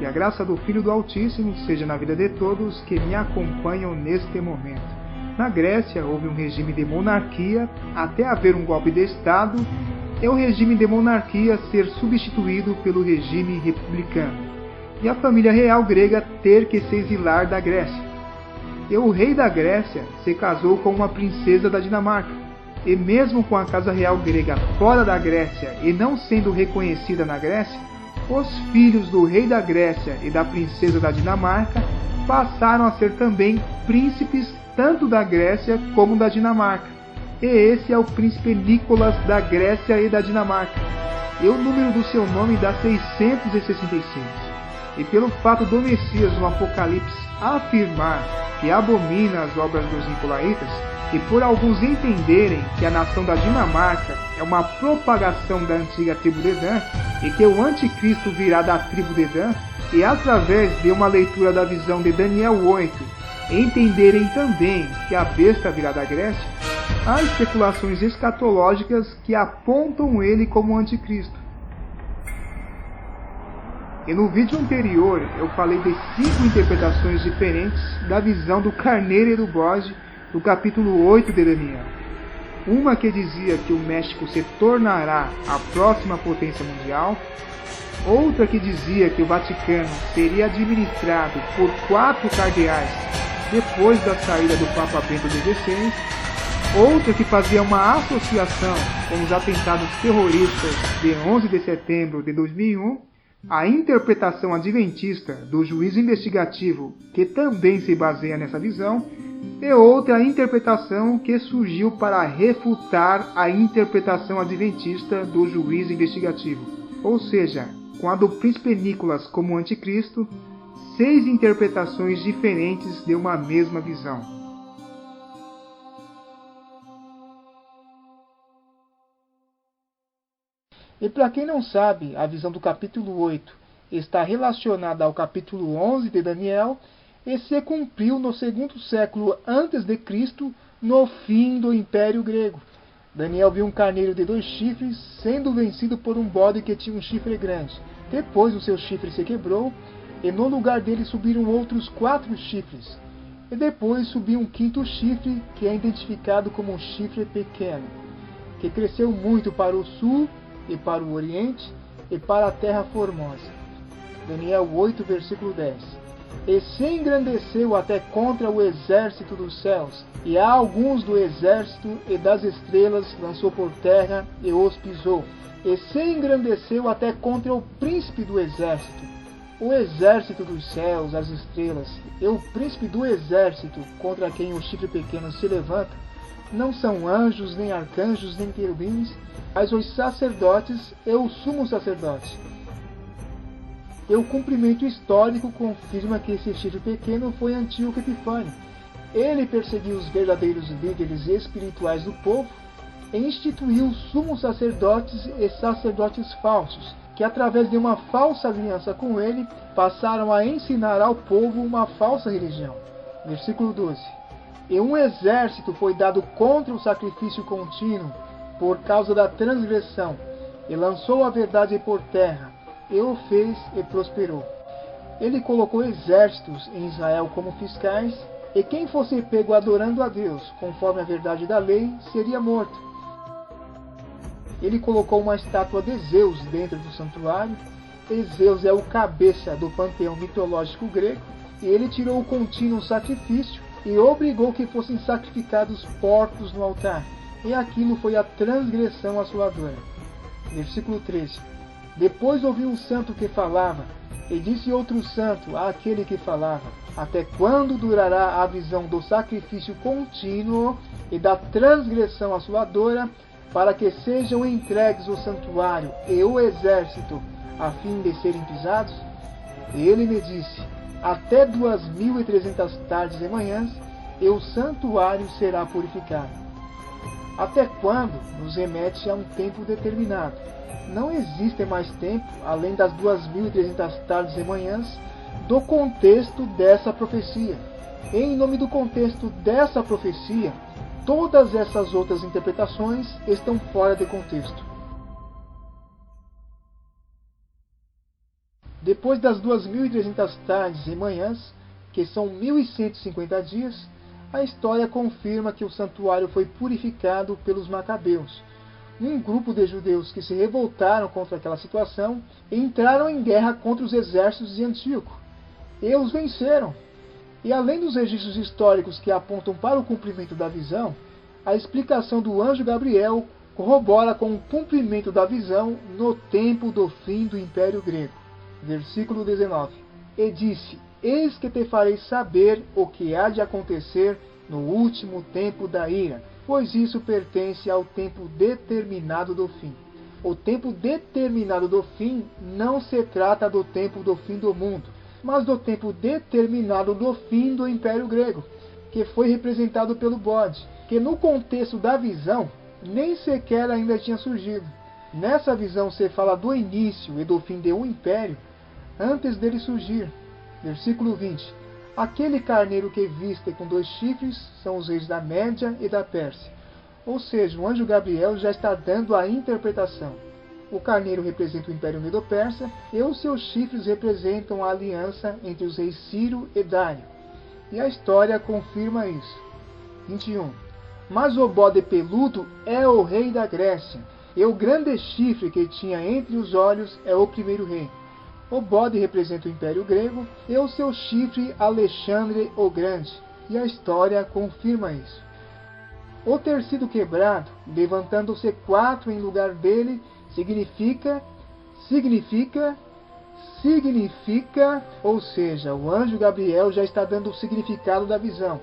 Que a graça do Filho do Altíssimo seja na vida de todos que me acompanham neste momento. Na Grécia houve um regime de monarquia até haver um golpe de Estado e o regime de monarquia ser substituído pelo regime republicano e a família real grega ter que se exilar da Grécia. E o rei da Grécia se casou com uma princesa da Dinamarca. E mesmo com a casa real grega fora da Grécia e não sendo reconhecida na Grécia, os filhos do rei da Grécia e da princesa da Dinamarca passaram a ser também príncipes tanto da Grécia como da Dinamarca. E esse é o príncipe Nicolas da Grécia e da Dinamarca. E o número do seu nome dá 666. E pelo fato do Messias no Apocalipse afirmar que abomina as obras dos Nicolaitas, e por alguns entenderem que a nação da Dinamarca é uma propagação da antiga tribo de Dan, e que o anticristo virá da tribo de Dan, e através de uma leitura da visão de Daniel 8, entenderem também que a besta virá da Grécia, há especulações escatológicas que apontam ele como anticristo. E no vídeo anterior eu falei de 5 interpretações diferentes da visão do carneiro e do bode do capítulo 8 de Daniel. Uma que dizia que o México se tornará a próxima potência mundial, outra que dizia que o Vaticano seria administrado por 4 cardeais depois da saída do Papa Bento XVI, outra que fazia uma associação com os atentados terroristas de 11 de setembro de 2001, a interpretação adventista do juízo investigativo, que também se baseia nessa visão, e outra interpretação que surgiu para refutar a interpretação adventista do juízo investigativo. Ou seja, com a do príncipe Nicolas como anticristo, 6 interpretações diferentes de uma mesma visão. E para quem não sabe, a visão do capítulo 8 está relacionada ao capítulo 11 de Daniel e se cumpriu no 2º século antes de Cristo, no fim do Império Grego. Daniel viu um carneiro de 2 chifres sendo vencido por um bode que tinha um chifre grande. Depois o seu chifre se quebrou e no lugar dele subiram outros 4 chifres. E depois subiu um 5º chifre que é identificado como um chifre pequeno, que cresceu muito para o sul e para o oriente, e para a terra formosa. Daniel 8, versículo 10. E se engrandeceu até contra o exército dos céus, e a alguns do exército e das estrelas lançou por terra e os pisou. E se engrandeceu até contra o príncipe do exército. O exército dos céus, as estrelas, e o príncipe do exército, contra quem o chifre pequeno se levanta, não são anjos, nem arcanjos, nem querubins, mas os sacerdotes e o sumo sacerdote. E o cumprimento histórico confirma que esse chifre pequeno foi Antíoco Epifânio. Ele perseguiu os verdadeiros líderes espirituais do povo e instituiu sumos sacerdotes e sacerdotes falsos, que através de uma falsa aliança com ele, passaram a ensinar ao povo uma falsa religião. Versículo 12. E um exército foi dado contra o sacrifício contínuo, por causa da transgressão, e lançou a verdade por terra, e o fez e prosperou. Ele colocou exércitos em Israel como fiscais, e quem fosse pego adorando a Deus, conforme a verdade da lei, seria morto. Ele colocou uma estátua de Zeus dentro do santuário, e Zeus é o cabeça do panteão mitológico grego, e ele tirou o contínuo sacrifício, e obrigou que fossem sacrificados porcos no altar. E aquilo foi a transgressão assoladora. Versículo 13. Depois ouviu um santo que falava, e disse outro santo àquele que falava: até quando durará a visão do sacrifício contínuo e da transgressão assoladora, para que sejam entregues o santuário e o exército, a fim de serem pisados? E ele me disse: até 2300 tardes e manhãs, e o santuário será purificado. Até quando nos remete a um tempo determinado. Não existe mais tempo, além das 2300 tardes e manhãs, do contexto dessa profecia. E em nome do contexto dessa profecia, todas essas outras interpretações estão fora de contexto. Depois das 2.300 tardes e manhãs, que são 1.150 dias, a história confirma que o santuário foi purificado pelos macabeus, um grupo de judeus que se revoltaram contra aquela situação e entraram em guerra contra os exércitos de Antíoco. E os venceram. E além dos registros históricos que apontam para o cumprimento da visão, a explicação do anjo Gabriel corrobora com o cumprimento da visão no tempo do fim do Império Grego. Versículo 19. E disse: Eis que te farei saber o que há de acontecer no último tempo da ira, pois isso pertence ao tempo determinado do fim. O tempo determinado do fim não se trata do tempo do fim do mundo, mas do tempo determinado do fim do Império Grego, que foi representado pelo bode, que no contexto da visão nem sequer ainda tinha surgido. Nessa visão se fala do início e do fim de um império antes dele surgir. Versículo 20. Aquele carneiro que viste com 2 chifres são os reis da Média e da Pérsia. Ou seja, o anjo Gabriel já está dando a interpretação. O carneiro representa o Império Medo-Persa e os seus chifres representam a aliança entre os reis Ciro e Dário. E a história confirma isso. 21. Mas o bode peludo é o rei da Grécia, e o grande chifre que tinha entre os olhos é o primeiro rei. O bode representa o Império Grego e o seu chifre Alexandre o Grande, e a história confirma isso. O ter sido quebrado, levantando-se 4 em lugar dele, significa, ou seja, o anjo Gabriel já está dando o significado da visão.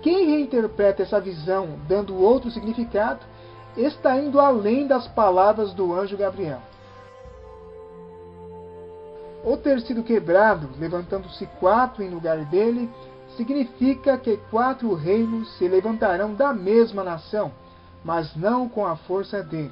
Quem reinterpreta essa visão dando outro significado, está indo além das palavras do anjo Gabriel. O ter sido quebrado, levantando-se 4 em lugar dele, significa que 4 reinos se levantarão da mesma nação, mas não com a força dele.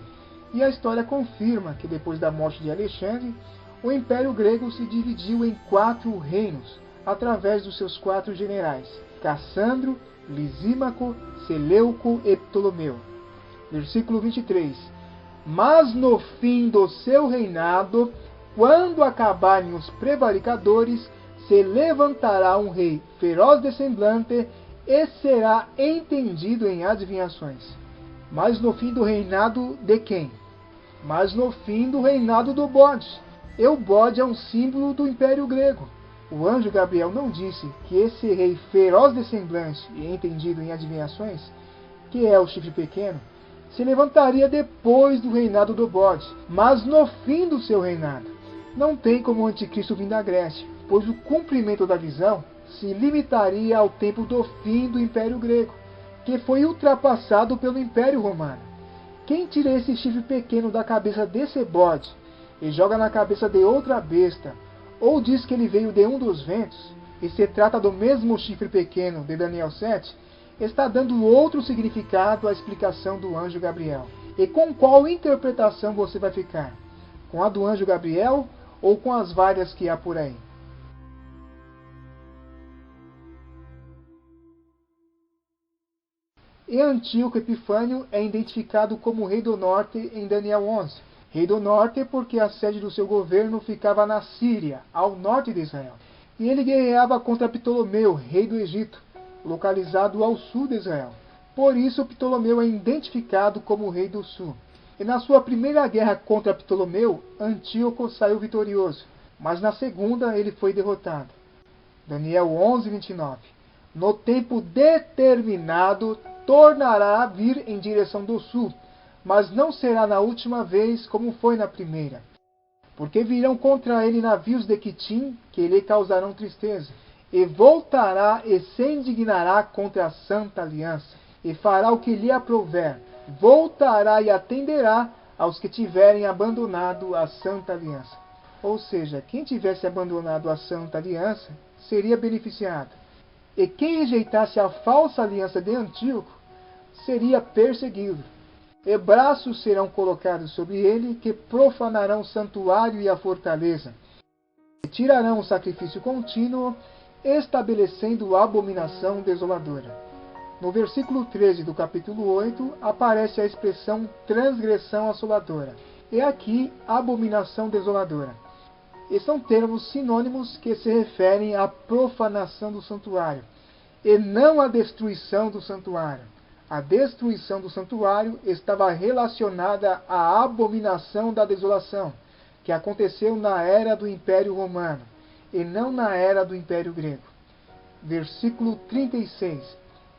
E a história confirma que depois da morte de Alexandre, o Império Grego se dividiu em 4 reinos, através dos seus 4 generais, Cassandro, Lisímaco, Seleuco e Ptolomeu. Versículo 23. Mas no fim do seu reinado, quando acabarem os prevaricadores, se levantará um rei feroz de semblante e será entendido em adivinhações. Mas no fim do reinado de quem? Mas no fim do reinado do bode. E o bode é um símbolo do Império Grego. O anjo Gabriel não disse que esse rei feroz de semblante e entendido em adivinhações, que é o chifre pequeno, se levantaria depois do reinado do bode, mas no fim do seu reinado. Não tem como o anticristo vir da Grécia, pois o cumprimento da visão se limitaria ao tempo do fim do Império Grego, que foi ultrapassado pelo Império Romano. Quem tira esse chifre pequeno da cabeça desse bode e joga na cabeça de outra besta, ou diz que ele veio de um dos ventos, e se trata do mesmo chifre pequeno de Daniel 7, está dando outro significado à explicação do anjo Gabriel. E com qual interpretação você vai ficar? Com a do anjo Gabriel ou com as várias que há por aí? E Antíoco Epifânio é identificado como rei do norte em Daniel 11. Rei do norte porque a sede do seu governo ficava na Síria, ao norte de Israel. E ele guerreava contra Ptolomeu, rei do Egito, localizado ao sul de Israel. Por isso Ptolomeu é identificado como rei do sul. E na sua primeira guerra contra Ptolomeu, Antíoco saiu vitorioso, mas na segunda ele foi derrotado. Daniel 11, 29. No tempo determinado tornará a vir em direção do sul, mas não será na última vez como foi na primeira. Porque virão contra ele navios de Quitim, que lhe causarão tristeza. E voltará e se indignará contra a santa aliança, e fará o que lhe aprouver. Voltará e atenderá aos que tiverem abandonado a santa aliança. Ou seja, quem tivesse abandonado a santa aliança seria beneficiado. E quem rejeitasse a falsa aliança de Antíoco seria perseguido. E braços serão colocados sobre ele, que profanarão o santuário e a fortaleza. E tirarão o sacrifício contínuo, estabelecendo a abominação desoladora. No versículo 13 do capítulo 8, aparece a expressão transgressão assoladora. E aqui, abominação desoladora. E são termos sinônimos que se referem à profanação do santuário, e não à destruição do santuário. A destruição do santuário estava relacionada à abominação da desolação, que aconteceu na era do Império Romano, e não na era do Império Grego. Versículo 36.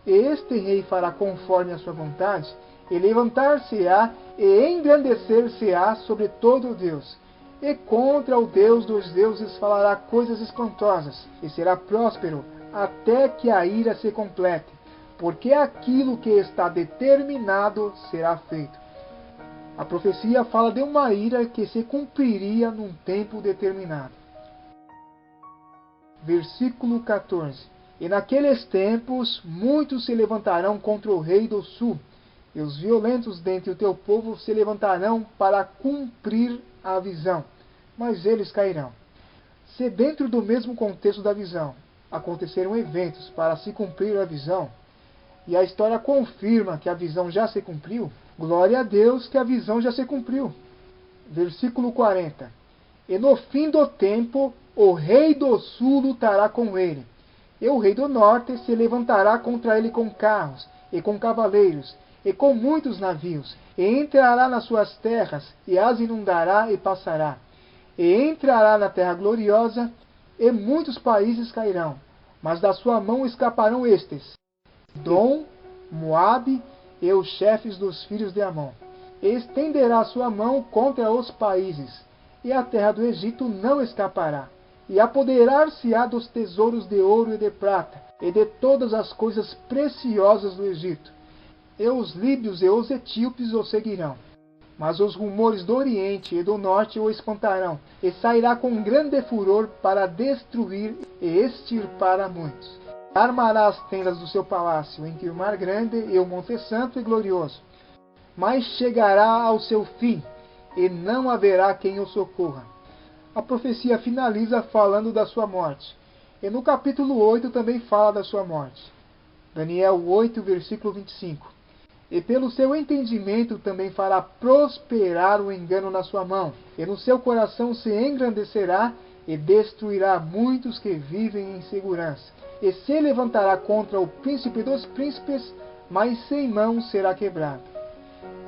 E este rei fará conforme a sua vontade, e levantar-se-á e engrandecer-se-á sobre todo o Deus. E contra o Deus dos deuses falará coisas espantosas, e será próspero até que a ira se complete, porque aquilo que está determinado será feito. A profecia fala de uma ira que se cumpriria num tempo determinado. Versículo 14. E naqueles tempos muitos se levantarão contra o rei do sul, e os violentos dentre o teu povo se levantarão para cumprir a visão, mas eles cairão. Se dentro do mesmo contexto da visão aconteceram eventos para se cumprir a visão, e a história confirma que a visão já se cumpriu, glória a Deus que a visão já se cumpriu. Versículo 40. E no fim do tempo o rei do sul lutará com ele, e o rei do norte se levantará contra ele com carros, e com cavaleiros, e com muitos navios, e entrará nas suas terras, e as inundará e passará. E entrará na terra gloriosa, e muitos países cairão, mas da sua mão escaparão estes: Dom, Moabe e os chefes dos filhos de Amon. E estenderá sua mão contra os países, e a terra do Egito não escapará. E apoderar-se-á dos tesouros de ouro e de prata, e de todas as coisas preciosas do Egito. E os líbios e os etíopes o seguirão. Mas os rumores do Oriente e do Norte o espantarão, e sairá com grande furor para destruir e extirpar a muitos. Armará as tendas do seu palácio entre o mar grande e o monte santo e glorioso. Mas chegará ao seu fim, e não haverá quem o socorra. A profecia finaliza falando da sua morte, e no capítulo 8 também fala da sua morte. Daniel 8, versículo 25. E pelo seu entendimento também fará prosperar o engano na sua mão, e no seu coração se engrandecerá, e destruirá muitos que vivem em segurança. E se levantará contra o príncipe dos príncipes, mas sem mão será quebrado.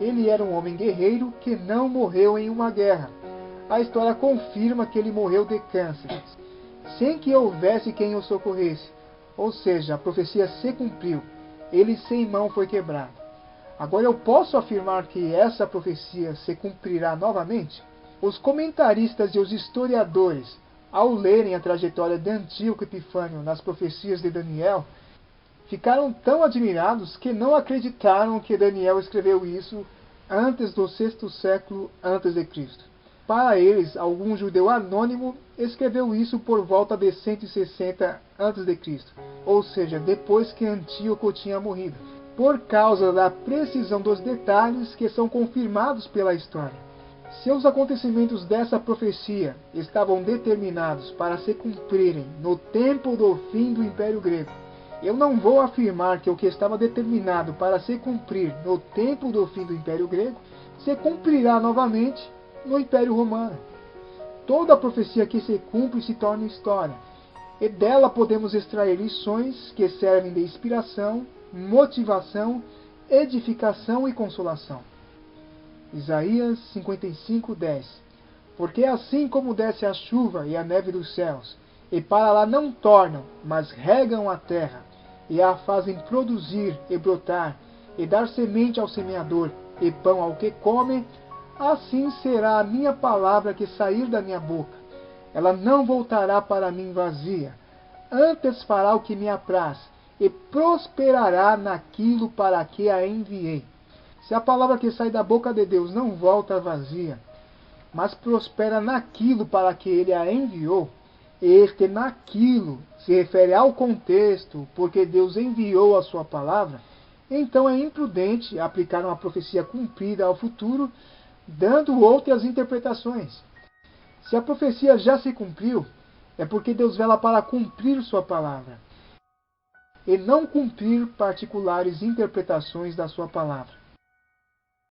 Ele era um homem guerreiro que não morreu em uma guerra. A história confirma que ele morreu de câncer, sem que houvesse quem o socorresse. Ou seja, a profecia se cumpriu. Ele sem mão foi quebrado. Agora eu posso afirmar que essa profecia se cumprirá novamente? Os comentaristas e os historiadores, ao lerem a trajetória de Antíoco Epifânio nas profecias de Daniel, ficaram tão admirados que não acreditaram que Daniel escreveu isso antes do 6º século a.C. Para eles, algum judeu anônimo escreveu isso por volta de 160 a.C., ou seja, depois que Antíoco tinha morrido, por causa da precisão dos detalhes que são confirmados pela história. Se os acontecimentos dessa profecia estavam determinados para se cumprirem no tempo do fim do Império Grego, eu não vou afirmar que o que estava determinado para se cumprir no tempo do fim do Império Grego se cumprirá novamente no Império Romano. Toda profecia que se cumpre se torna história, e dela podemos extrair lições que servem de inspiração, motivação, edificação e consolação. Isaías 55:10. Porque assim como desce a chuva e a neve dos céus, e para lá não tornam, mas regam a terra, e a fazem produzir e brotar, e dar semente ao semeador, e pão ao que come, assim será a minha palavra que sair da minha boca. Ela não voltará para mim vazia, antes fará o que me apraz, e prosperará naquilo para que a enviei. Se a palavra que sai da boca de Deus não volta vazia, mas prospera naquilo para que ele a enviou, este naquilo se refere ao contexto, porque Deus enviou a sua palavra, então é imprudente aplicar uma profecia cumprida ao futuro, dando outras interpretações. Se a profecia já se cumpriu, é porque Deus vela para cumprir sua palavra, e não cumprir particulares interpretações da sua palavra.